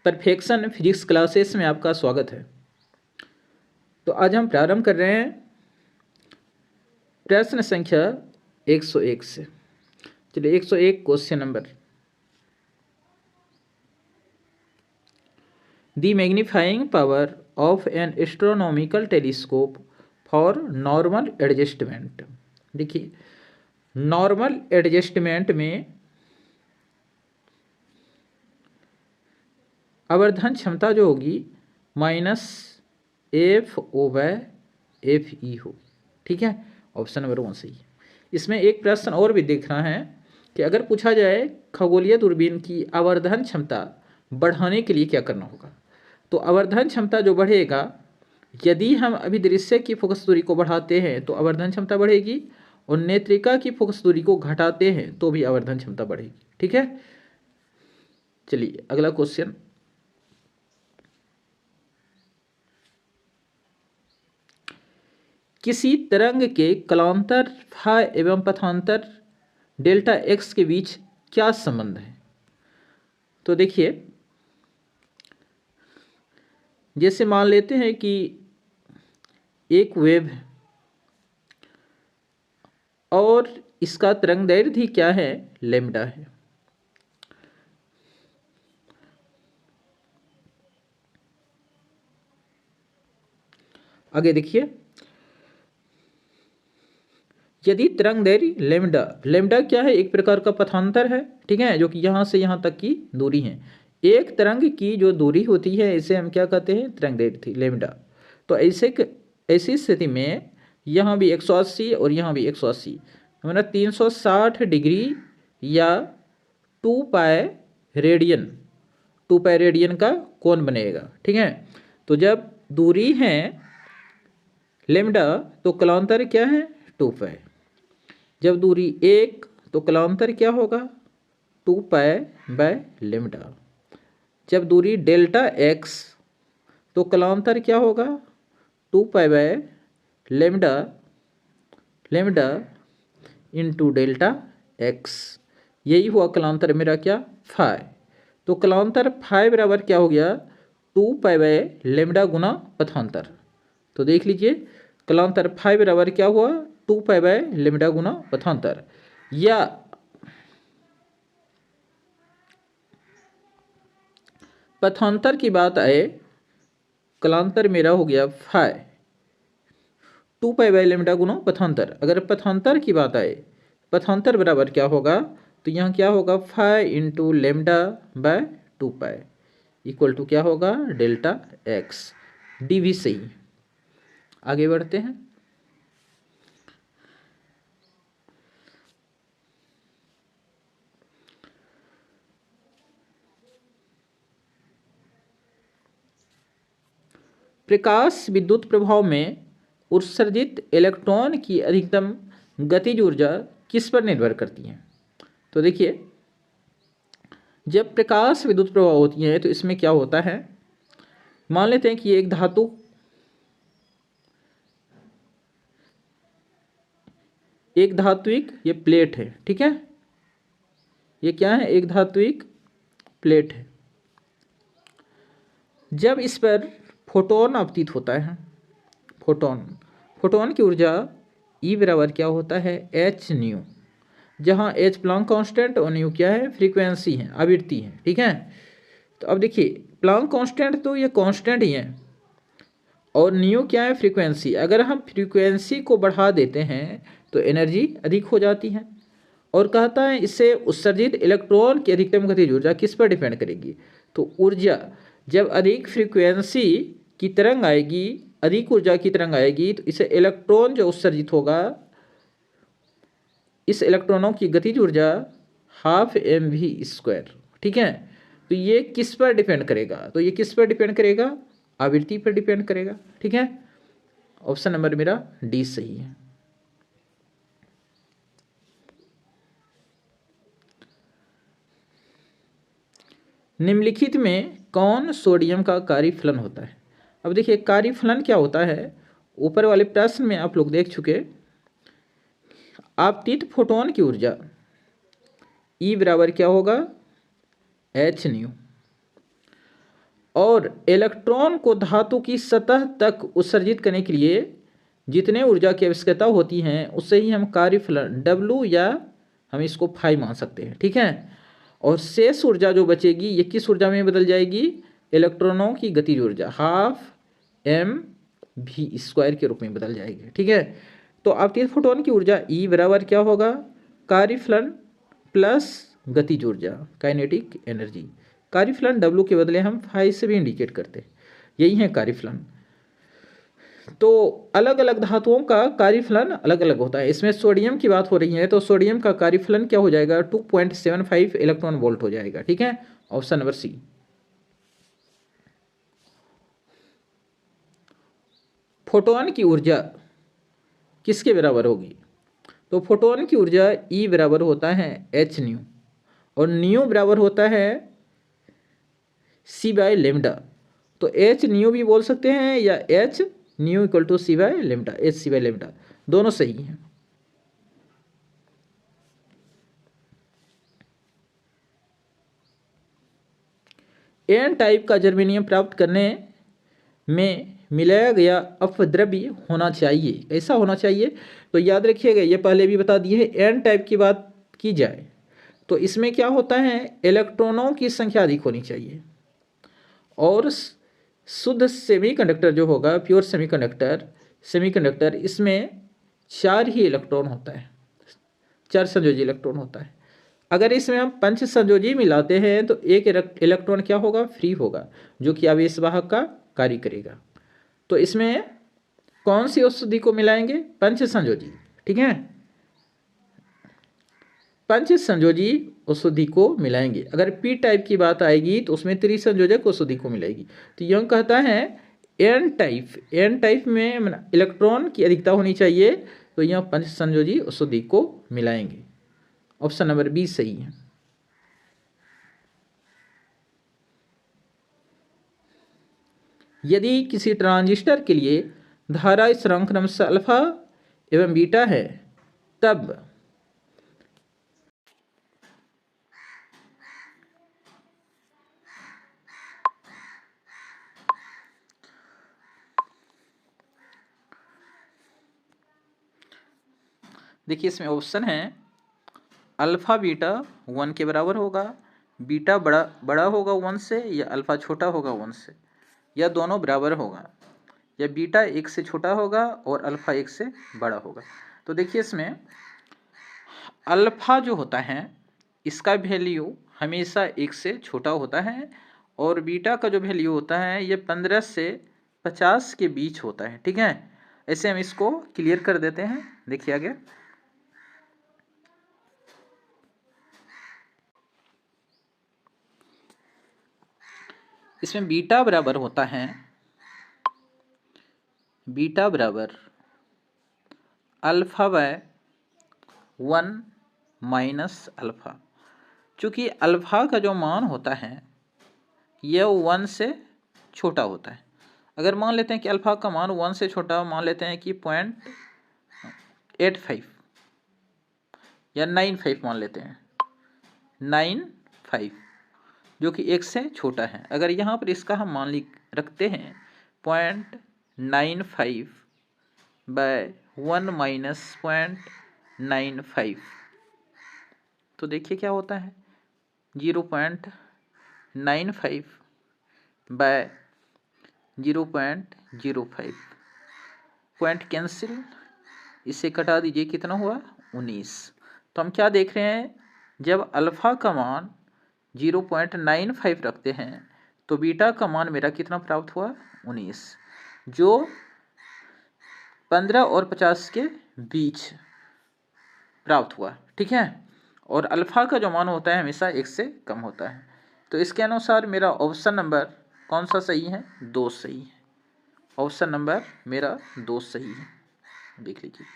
Perfection physics classes में आपका स्वागत है। तो आज हम प्रारंभ कर रहे हैं प्रश्न संख्या 101 से। चलिए 101 question number. The magnifying power of N astronomical telescope for normal adjustment. देखिए, नॉर्मल एडजस्टमेंट में आवर्धन क्षमता जो होगी -F/F/E हो। ठीक है, ऑप्शन नंबर 1 सही है। इसमें एक प्रश्न और भी देखना है कि अगर पूछा जाए खगोलीय दूरबीन की आवर्धन क्षमता बढ़ाने के लिए क्या करना होगा, तो आवर्धन क्षमता जो बढ़ेगा, यदि हम अभिदृश्य की फोकस दूरी को बढ़ाते हैं तो आवर्धन क्षमता बढ़ेगी, और नेत्रिका की फोकस दूरी को घटाते हैं तो भी आवर्धन क्षमता बढ़ेगी। ठीक है, चलिए अगला क्वेश्चन। किसी तरंग के कलांतर फाई एवं पथांतर डेल्टा एक्स के बीच क्या संबंध है? तो देखिए, जैसे मान लेते हैं कि एक वेव है और इसका तरंग दैर्ध्य क्या है, लैम्डा है। आगे देखिए, यदि तरंग दैर्ध्य लैम्डा, लैम्डा क्या है, एक प्रकार का पथांतर है। ठीक है, जो कि यहाँ से यहाँ तक की दूरी है। एक तरंग की जो दूरी होती है इसे हम क्या कहते हैं, तरंग दैर्ध्य लैम्डा। तो ऐसी स्थिति में यहाँ भी 180 और यहाँ भी 180, हमारा 360 डिग्री या 2 पाई रेडियन, 2 पाई रेडियन का कोण बनेगा। ठीक है, तो जब दूरी है लैम्डा तो कलांतर क्या है, 2 पाई। जब दूरी 1 तो कलांतर क्या होगा, 2 पाई बाय लैम्डा। जब दूरी डेल्टा एक्स तो कलांतर क्या होगा, 2 pi by lambda, lambda into delta x. यही हुआ कलांतर मेरा क्या, फाई। तो कलांतर फाई बराबर क्या हो गया, 2 पाई बाय लैम्डा गुना पथांतर। तो देख लीजिए, कलांतर फाई बराबर क्या हुआ, 2 पाई बाय लैम्डा गुना पथांतर। या पथांतर की बात आए, कलांतर मेरा हो गया फाई, 2 पाई बाय लैम्डा गुना पथांतर। अगर पथांतर की बात आए, पथांतर बराबर क्या होगा, तो यहाँ क्या होगा, phi into lambda by 2 pi equal to क्या होगा, डेल्टा एक्स। डी भी सही। आगे बढ़ते हैं। प्रकाश विद्युत प्रभाव में उत्सर्जित इलेक्ट्रॉन की अधिकतम गतिज ऊर्जा किस पर निर्भर करती है? तो देखिए, जब प्रकाश विद्युत प्रभाव होती है तो इसमें क्या होता है, मान लेते हैं कि ये एक धातु, एक धात्विक ये प्लेट है। ठीक है, ये क्या है, एक धात्विक प्लेट है। जब इस पर फोटोन अपतित होता है, फोटोन की ऊर्जा ई बराबर क्या होता है, एच न्यू, जहाँ एच प्लांक कांस्टेंट और न्यू क्या है, फ्रीक्वेंसी है, आवृत्ति है। ठीक है, तो अब देखिए, प्लांक कांस्टेंट तो ये कांस्टेंट ही है और न्यू क्या है, फ्रीक्वेंसी। अगर हम फ्रीक्वेंसी को बढ़ा देते हैं तो एनर्जी अधिक हो जाती है। और कहता है इससे उत्सर्जित इलेक्ट्रॉन की अधिकतम गतिज ऊर्जा किस पर डिपेंड करेगी, तो ऊर्जा, जब अधिक फ्रीक्वेंसी की तरंग आएगी, अधिक ऊर्जा की तरंग आएगी, तो इसे इलेक्ट्रॉन जो उत्सर्जित होगा, इस इलेक्ट्रॉनों की गतिज ऊर्जा 12mv²। ठीक है, तो ये किस पर डिपेंड करेगा, तो ये किस पर डिपेंड करेगा, आवृत्ति पर डिपेंड करेगा। ठीक है, ऑप्शन नंबर मेरा डी सही है। निम्नलिखित में कौन सोडियम का कार्यफलन होता है? अब देखिए, कार्यफलन क्या होता है, ऊपर वाले प्रश्न में आप लोग देख चुके। आपतित फोटोन की ऊर्जा ई बराबर क्या होगा, एच न्यू। और इलेक्ट्रॉन को धातु की सतह तक उत्सर्जित करने के लिए जितने ऊर्जा की आवश्यकता होती है उससे ही हम कार्यफलन W या हम इसको फाई मान सकते हैं, ठीक है। और शेष ऊर्जा जो बचेगी ये किस ऊर्जा में बदल जाएगी, इलेक्ट्रॉनों की गतिज ऊर्जा 12mv² के रूप में बदल जाएगी, ठीक है। तो अपतित फोटोन की ऊर्जा E बराबर क्या होगा, कार्यफलन प्लस गतिज ऊर्जा काइनेटिक एनर्जी। कार्यफलन W के बदले हम फाई से भी इंडिकेट करते हैं, यही है कार्यफलन। तो अलग अलग धातुओं का कार्यफलन अलग अलग होता है। इसमें सोडियम की बात हो रही है तो सोडियम का कार्यफलन क्या हो जाएगा, 2.75 इलेक्ट्रॉन वोल्ट हो जाएगा, ठीक है। ऑप्शन नंबर सी। फोटोन की ऊर्जा किसके बराबर होगी, तो फोटोन की ऊर्जा E बराबर होता है h न्यू और न्यू बराबर होता है c/λ। तो h न्यू भी बोल सकते हैं या h nu equal to c/λ, h c/λ दोनों सही हैं। एन टाइप का जर्मेनियम प्राप्त करने में मिलाया गया अपद्रव्य होना चाहिए, कैसा होना चाहिए, तो याद रखिएगा ये पहले भी बता दिए है। एन टाइप की बात की जाए तो इसमें क्या होता है, इलेक्ट्रॉनों की संख्या अधिक होनी चाहिए और शुद्ध सेमीकंडक्टर जो होगा, प्योर सेमीकंडक्टर इसमें 4 ही इलेक्ट्रॉन होता है, 4 संयोजी इलेक्ट्रॉन होता है। अगर इसमें हम 5 संयोजी मिलाते हैं तो एक इलेक्ट्रॉन क्या होगा, फ्री होगा, जो कि आवेश वाहक का कार्य करेगा। तो इसमें कौन सी औषधि को मिलाएंगे, 5 संयोजी, ठीक है, 5 संयोजी औषधि को मिलाएंगे। अगर पी टाइप की बात आएगी तो उसमें त्रिसंयोजक औषधि को मिलाएगी। तो यह कहता है एन टाइप में इलेक्ट्रॉन की अधिकता होनी चाहिए, तो यह 5 संयोजी औषधि को मिलाएंगे। ऑप्शन नंबर बी सही है। यदि किसी ट्रांजिस्टर के लिए धारा स्थिरांक क्रमशः अल्फा एवं बीटा है तब देखिए इसमें ऑप्शन है अल्फा बीटा 1 के बराबर होगा, बीटा बड़ा होगा 1 से, या अल्फा छोटा होगा 1 से, या दोनों बराबर होगा, या बीटा 1 से छोटा होगा और अल्फा 1 से बड़ा होगा। तो देखिए इसमें अल्फा जो होता है इसका वैल्यू हमेशा 1 से छोटा होता है और बीटा का जो वैल्यू होता है ये 15 से 50 के बीच होता है, ठीक है। ऐसे हम इसको क्लियर कर देते हैं, देखिए आगे। इसमें बीटा बराबर होता है, बीटा बराबर α/1 माइनस अल्फ़ा। चूँकि अल्फ़ा का जो मान होता है यह 1 से छोटा होता है। अगर मान लेते हैं कि अल्फ़ा का मान 1 से छोटा, मान लेते हैं कि 0.85 या 95 मान लेते हैं, 95 जो कि 1 से छोटा है। अगर यहाँ पर इसका हम मान रखते हैं 0.95/1 माइनस 0.95, तो देखिए क्या होता है 0.95/0.05, पॉइंट कैंसिल, इसे कटा दीजिए, कितना हुआ 19। तो हम क्या देख रहे हैं, जब अल्फ़ा का मान 0.95 रखते हैं तो बीटा का मान मेरा कितना प्राप्त हुआ 19, जो 15 और 50 के बीच प्राप्त हुआ, ठीक है। और अल्फ़ा का जो मान होता है हमेशा 1 से कम होता है। तो इसके अनुसार मेरा ऑप्शन नंबर कौन सा सही है, 2 सही है। ऑप्शन नंबर मेरा 2 सही है, देख लीजिए।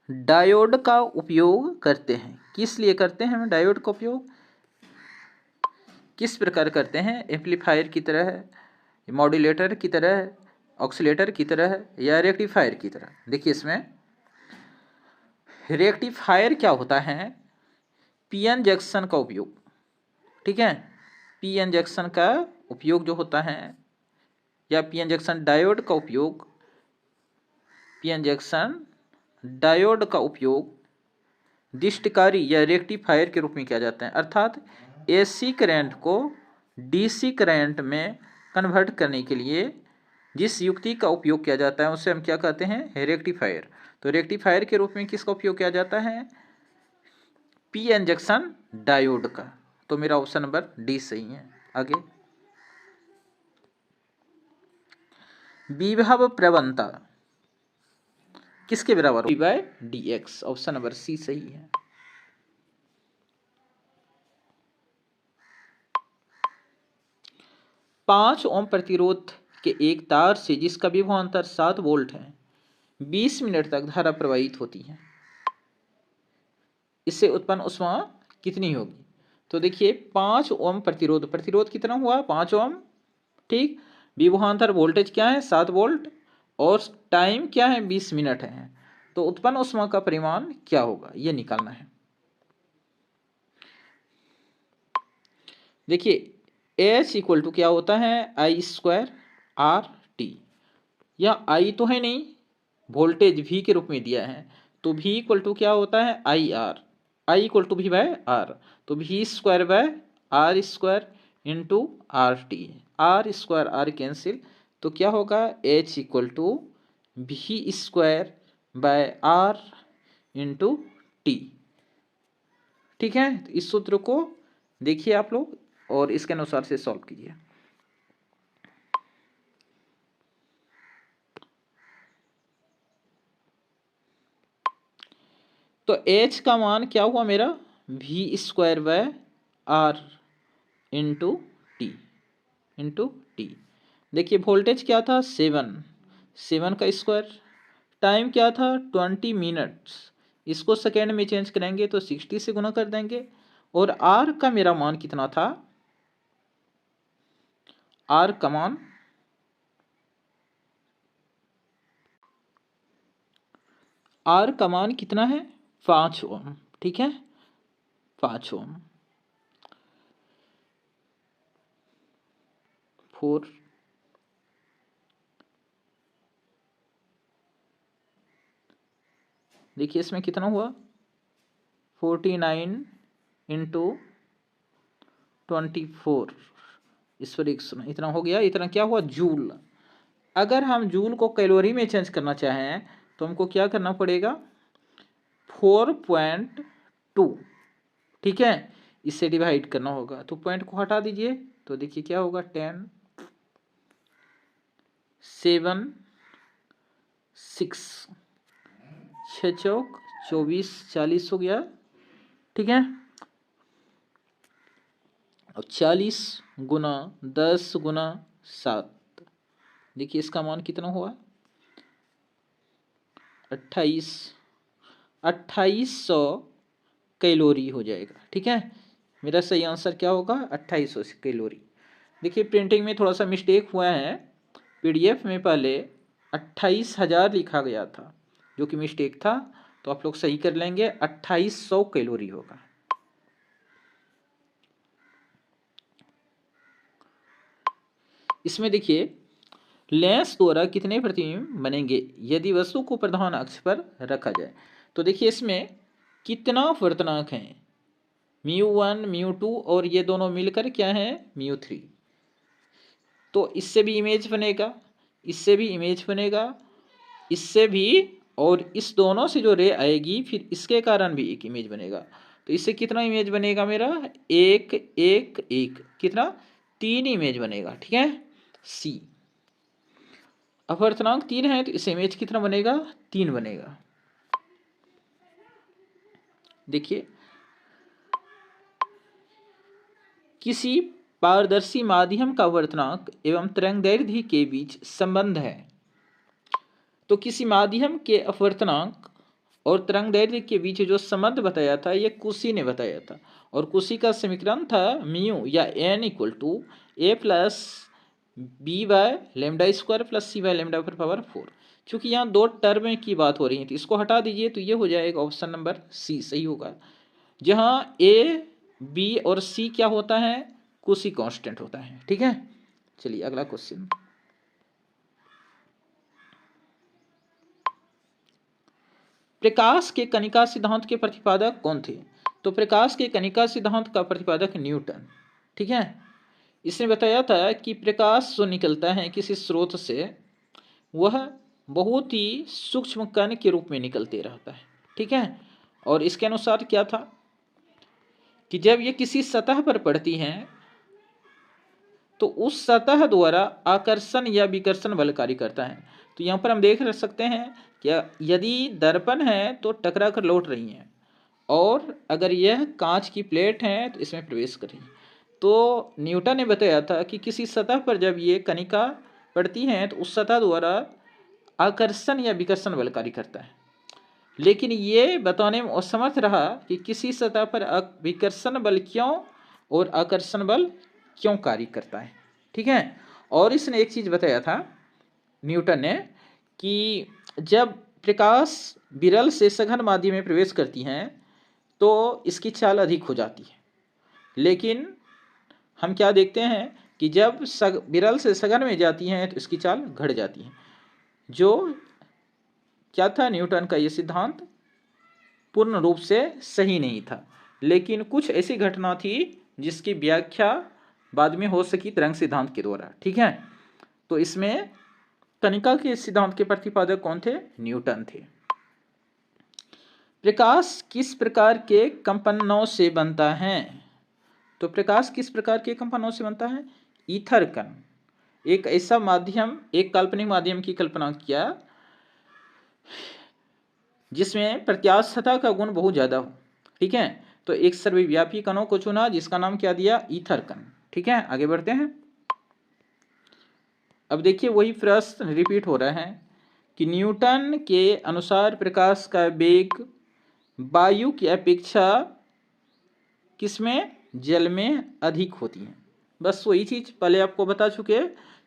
डायोड का उपयोग करते हैं, किस लिए करते हैं हम डायोड का उपयोग, किस प्रकार करते हैं, एम्पलीफायर की तरह है, मॉड्यूलेटर की तरह, ऑक्सीलेटर की तरह, या रेक्टिफायर की तरह। देखिए इसमें रेक्टिफायर क्या होता है? पीएन जंक्शन का उपयोग, ठीक है, पीएन जंक्शन का उपयोग जो होता है, या पीएन जंक्शन डायोड का उपयोग, पीएन जंक्शन डायोड का उपयोग दिष्टकारी या रेक्टिफायर के रूप में किया जाता है। अर्थात एसी करंट को डीसी करंट में कन्वर्ट करने के लिए जिस युक्ति का उपयोग किया जाता है उसे हम क्या कहते हैं? रेक्टिफायर। तो रेक्टिफायर के रूप में किसका उपयोग किया जाता है? पीएन जंक्शन डायोड का। तो मेरा ऑप्शन नंबर डी सही है। आगे, विभव प्रवणता किसके बराबर? V by d x. Option number C सही है। पाँच ओम प्रतिरोध के एक तार से जिसका विभवांतर 7 वोल्ट है 20 मिनट तक धारा प्रवाहित होती है, इससे उत्पन्न ऊष्मा कितनी होगी? तो देखिए 5 ओम प्रतिरोध, प्रतिरोध कितना हुआ? 5 ओम, ठीक। विभवांतर वोल्टेज क्या है? 7 वोल्ट, और टाइम क्या है? 20 मिनट है। तो उत्पन्न ऊष्मा का परिमाण क्या होगा, ये निकालना है। देखिए H इक्वल टू क्या होता है? आई स्क्वायर आर टी। यह आई तो है नहीं, वोल्टेज V के रूप में दिया है, तो V इक्वल टू क्या होता है? I R. I equal to V by R, तो V square by R square into R T. R square R cancel, तो क्या होगा? H equal to V square by R into T. ठीक है, तो इस सूत्र को देखिए आप लोग और इसके अनुसार से सॉल्व कीजिए। तो H का मान क्या हुआ मेरा? V square by R into T. देखिए वोल्टेज क्या था? 7 का स्क्वायर। टाइम क्या था? 20 मिनट्स। इसको सेकेंड में चेंज करेंगे तो 60 से गुना कर देंगे। और R का मेरा मान कितना था? R का मान कितना है? 5 ओम, ठीक है, 5 ओम। 4 देखिए इसमें कितना हुआ? 49 इंटू 24, इस पर 100, इतना हो गया। इतना क्या हुआ? जूल। अगर हम जूल को कैलोरी में चेंज करना चाहें तो हमको क्या करना पड़ेगा? 4.2, ठीक है, इससे डिवाइड करना होगा। तो पॉइंट को हटा दीजिए, तो देखिए क्या होगा? 10 7 6 6 चौक 24 40 हो गया, ठीक है। और 40 गुना 10 गुना 7, देखिए इसका मान कितना हुआ? 2800 कैलोरी हो जाएगा, ठीक है। मेरा सही आंसर क्या होगा? 2800 कैलोरी। देखिए प्रिंटिंग में थोड़ा सा मिस्टेक हुआ है, पीडीएफ में पहले 28,000 लिखा गया था, जो कि मिस्टेक था, तो आप लोग सही कर लेंगे, 2800 कैलोरी होगा। इसमें देखिए लेंस द्वारा कितने प्रतिबिंब बनेंगे यदि वस्तु को प्रधान अक्ष पर रखा जाए। तो देखिए इसमें कितना वर्तनांक है? μ1 μ2 और ये दोनों मिलकर क्या है? μ3। तो इससे भी इमेज बनेगा, इससे भी इमेज बनेगा, इससे भी, और इस दोनों से जो रे आएगी फिर इसके कारण भी एक इमेज बनेगा। तो इससे कितना इमेज बनेगा मेरा? एक एक एक, कितना? 3 इमेज बनेगा, ठीक है। सी अपवर्तनांक 3 है तो इस इमेज कितना बनेगा? 3 बनेगा। देखिए किसी पारदर्शी माध्यम का अपवर्तनांक एवं तरंगदैर्घ्य के बीच संबंध है। तो किसी माध्यम के अपवर्तनांक और तरंगदैर्घ्य के बीच जो संबंध बताया था ये कुशी ने बताया था, और कुशी का समीकरण था म्यू या n equal to A plus B by lambda square plus C by lambda पर पावर 4। चूंकि यहाँ दो टर्म की बात हो रही है तो इसको हटा दीजिए, तो ये हो जाएगा ऑप्शन नंबर सी सही होगा, जहाँ ए बी और सी क्या होता है, कुशी कांस्टेंट होता है। ठीक है, चलिए अगला क्वेश्चन। प्रकाश के कणिका सिद्धांत के प्रतिपादक कौन थे? तो प्रकाश के कणिका सिद्धांत का प्रतिपादक न्यूटन। ठीक है, इसने बताया था कि प्रकाश जो निकलता है किसी स्रोत से वह बहुत ही सूक्ष्म कण के रूप में निकलते रहता है। ठीक है, और इसके अनुसार क्या था कि जब ये किसी सतह पर पड़ती हैं तो उस सतह द्वारा आकर्षण या विकर्षण बल कार्य करता है। तो यहाँ पर हम देख सकते हैं कि यदि दर्पण है तो टकरा कर लौट रही हैं, और अगर यह कांच की प्लेट है तो इसमें प्रवेश कर रही है। तो न्यूटन ने बताया था कि किसी सतह पर जब ये कणिका पड़ती हैं तो उस सतह द्वारा आकर्षण या विकर्षण बल कार्य करता है, लेकिन ये बताने में असमर्थ रहा कि किसी सतह पर विकर्षण बल क्यों और आकर्षण बल क्यों कार्य करता है। ठीक है, और इसने एक चीज़ बताया था न्यूटन ने कि जब प्रकाश विरल से सघन माध्यम में प्रवेश करती हैं तो इसकी चाल अधिक हो जाती है, लेकिन हम क्या देखते हैं कि जब विरल से सघन में जाती हैं तो इसकी चाल घट जाती है। जो क्या था, न्यूटन का ये सिद्धांत पूर्ण रूप से सही नहीं था, लेकिन कुछ ऐसी घटना थी जिसकी व्याख्या बाद में हो सकी तरंग सिद्धांत के द्वारा। ठीक है, तो इसमें कणिका के सिद्धांत के प्रतिपादक कौन थे? न्यूटन थे। प्रकाश किस प्रकार के कंपनों से बनता है? तो प्रकाश किस प्रकार के कंपनों से बनता है? ईथर कण, एक ऐसा माध्यम, एक काल्पनिक माध्यम की कल्पना किया जिसमें प्रत्यास्थता का गुण बहुत ज्यादा हो। ठीक है, तो एक सर्वव्यापी कणों को चुना जिसका नाम क्या दिया? ईथर कण। ठीक है, आगे बढ़ते हैं। अब देखिए वही प्रश्न रिपीट हो रहा है कि न्यूटन के अनुसार प्रकाश का वेग वायु की अपेक्षा किसमें? जल में अधिक होती है। बस वही चीज पहले आपको बता चुके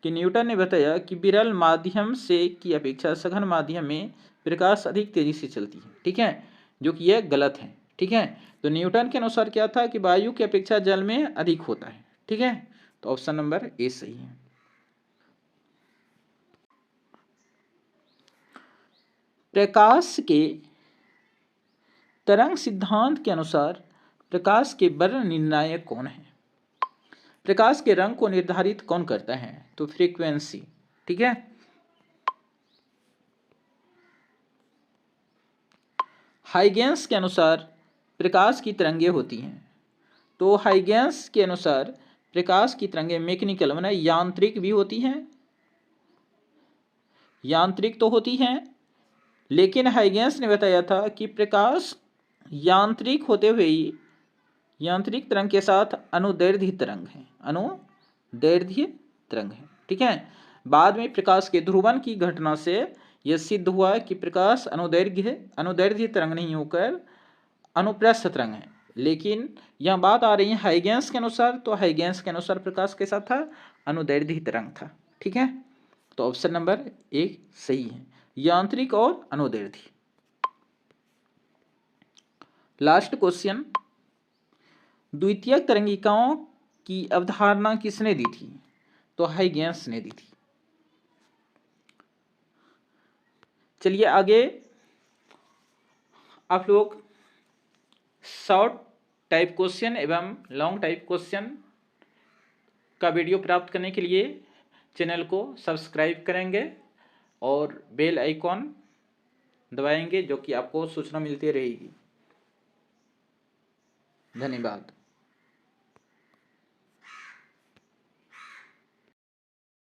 कि न्यूटन ने बताया कि विरल माध्यम से की अपेक्षा सघन माध्यम में प्रकाश अधिक तेजी से चलती है। ठीक है, जो कि यह गलत है। ठीक है, तो न्यूटन के अनुसार क्या था कि वायु की अपेक्षा जल में अधिक होता है। ठीक है, तो ऑप्शन नंबर ए सही है। प्रकाश के तरंग सिद्धांत के अनुसार प्रकाश के वर्ण निर्णायक कौन है? प्रकाश के रंग को निर्धारित कौन करता है? तो फ्रीक्वेंसी। ठीक है, हाइगेंस के अनुसार प्रकाश की तरंगें होती हैं। तो हाइगेंस के अनुसार प्रकाश की तरंगें मैकेनिकल माने यांत्रिक भी होती हैं, यांत्रिक तो होती हैं, लेकिन हाइगेंस ने बताया था कि प्रकाश यांत्रिक होते हुए ही यांत्रिक तरंग के साथ अनुदैर्ध्य तरंग है, अनुदैर्ध्य तरंग है। ठीक है, बाद में प्रकाश के ध्रुवण की घटना से यह सिद्ध हुआ कि प्रकाश अनुदैर्ध्य तरंग नहीं होकर अनुप्रस्थ तरंग है। लेकिन यह बात आ रही है हाइगेंस के अनुसार, तो हाइगेंस के अनुसार प्रकाश कैसा था? अनुदैर्ध्य तरंग था। ठीक है, तो ऑप्शन नंबर एक सही है, यांत्रिक और अनुदैर्ध्य। लास्ट क्वेश्चन, द्वितीयक तरंगिकाओं की अवधारणा किसने दी थी? तो हाइगेंस ने दी थी। चलिए आगे आप लोग शॉर्ट टाइप क्वेश्चन एवं लॉन्ग टाइप क्वेश्चन का वीडियो प्राप्त करने के लिए चैनल को सब्सक्राइब करेंगे और बेल आइकॉन दबाएंगे, जो कि आपको सूचना मिलती रहेगी। धन्यवाद।